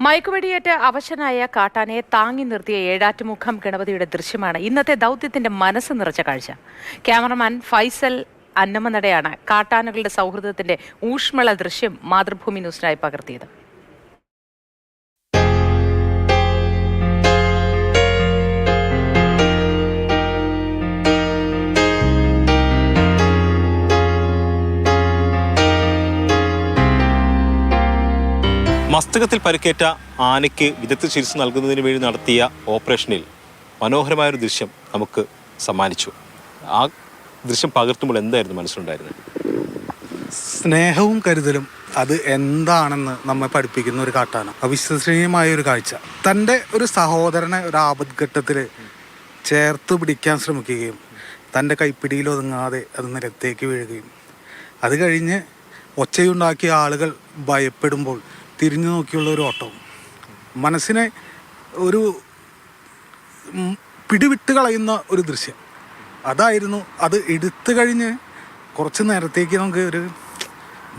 മയക്കുവെടിയേറ്റ് അവശനായ കാട്ടാനയെ താങ്ങി നിർത്തിയ ഏഴാറ്റുമുഖം ഗണപതിയുടെ ദൃശ്യമാണ് ഇന്നത്തെ ദൗത്യത്തിന്റെ മനസ്സ് നിറച്ച കാഴ്ച. ക്യാമറമാൻ ഫൈസൽ അന്നമനടയാണ് കാട്ടാനകളുടെ സൗഹൃദത്തിന്റെ ഊഷ്മള ദൃശ്യം മാതൃഭൂമി ന്യൂസിനായി പകർത്തിയത്. മസ്തകത്തിൽ പരിക്കേറ്റ ആനയ്ക്ക് വിദഗ്ധ ചികിത്സ നൽകുന്നതിന് വേണ്ടി നടത്തിയ ഓപ്പറേഷനിൽ മനോഹരമായൊരു ദൃശ്യം നമുക്ക് സമ്മാനിച്ചു. ആ ദൃശ്യം പകർത്തുമ്പോൾ എന്തായിരുന്നു മനസ്സിലുണ്ടായിരുന്നത്? സ്നേഹവും കരുതലും അത് എന്താണെന്ന് നമ്മെ പഠിപ്പിക്കുന്ന ഒരു കാട്ടാന. അവിശ്വസനീയമായ ഒരു കാഴ്ച. തൻ്റെ ഒരു സഹോദരനെ ഒരു ആപത്ഘട്ടത്തിൽ ചേർത്ത് പിടിക്കാൻ ശ്രമിക്കുകയും തൻ്റെ കൈപ്പിടിയിൽ ഒതുങ്ങാതെ അത് നിലത്തേക്ക് വീഴുകയും അത് കഴിഞ്ഞ് ഒച്ചയുണ്ടാക്കിയ ആളുകൾ ഭയപ്പെടുമ്പോൾ തിരിഞ്ഞു നോക്കിയുള്ള ഒരു ഓട്ടവും മനസ്സിനെ ഒരു പിടിവിട്ട് കളയുന്ന ഒരു ദൃശ്യം അതായിരുന്നു. അത് എടുത്തു കഴിഞ്ഞ് കുറച്ച് നേരത്തേക്ക് നമുക്ക് ഒരു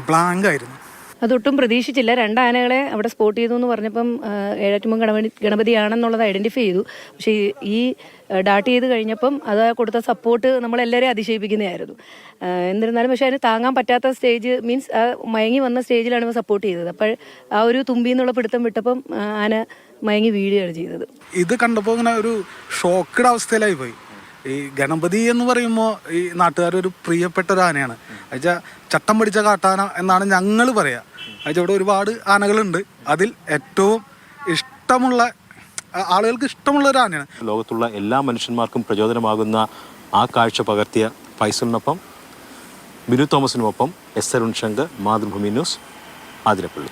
ബ്ലാങ്ക് ആയിരുന്നു. അതൊട്ടും പ്രതീക്ഷിച്ചില്ല. രണ്ടാനകളെ അവിടെ സ്പോട്ട് ചെയ്തു എന്ന് പറഞ്ഞപ്പം ഏഴാറ്റുമുഖം ഗണപതിയാണെന്നുള്ളത് ഐഡൻറ്റിഫൈ ചെയ്തു. പക്ഷേ ഈ ഡാട്ട് ചെയ്ത് കഴിഞ്ഞപ്പം അത് കൊടുത്ത സപ്പോർട്ട് നമ്മളെല്ലാവരെയും അതിശയിപ്പിക്കുന്നതായിരുന്നു. എന്നിരുന്നാലും പക്ഷേ അതിന് താങ്ങാൻ പറ്റാത്ത സ്റ്റേജ് മീൻസ് മയങ്ങി വന്ന സ്റ്റേജിലാണ് സപ്പോർട്ട് ചെയ്തത്. അപ്പോൾ ആ ഒരു തുമ്പി എന്നുള്ള പിടുത്തം വിട്ടപ്പം ആന മയങ്ങി വീഴുകയാണ് ചെയ്തത്. ഇത് കണ്ടപ്പോൾ ഇങ്ങനെ ഒരു ഷോക്കഡ് അവസ്ഥയിലായി പോയി. ഈ ഗണപതി എന്ന് പറയുമ്പോൾ ഈ നാട്ടുകാരൊരു പ്രിയപ്പെട്ട ഒരു ആനയാണ്. എന്നുവെച്ചാൽ ചട്ടം പിടിച്ച കാട്ടാന എന്നാണ് ഞങ്ങൾ പറയുക. എന്നുവെച്ചാൽ ഇവിടെ ഒരുപാട് ആനകളുണ്ട്. അതിൽ ഏറ്റവും ഇഷ്ടമുള്ള ആളുകൾക്ക് ഇഷ്ടമുള്ള ഒരു ആനയാണ്. ലോകത്തുള്ള എല്ലാ മനുഷ്യന്മാർക്കും പ്രചോദനമാകുന്ന ആ കാഴ്ച പകർത്തിയ ഫൈസലിനൊപ്പം ബിനു തോമസിനുമൊപ്പം എസ് അരുൺ ശങ്കർ, മാതൃഭൂമി ന്യൂസ്, ആതിരപ്പള്ളി.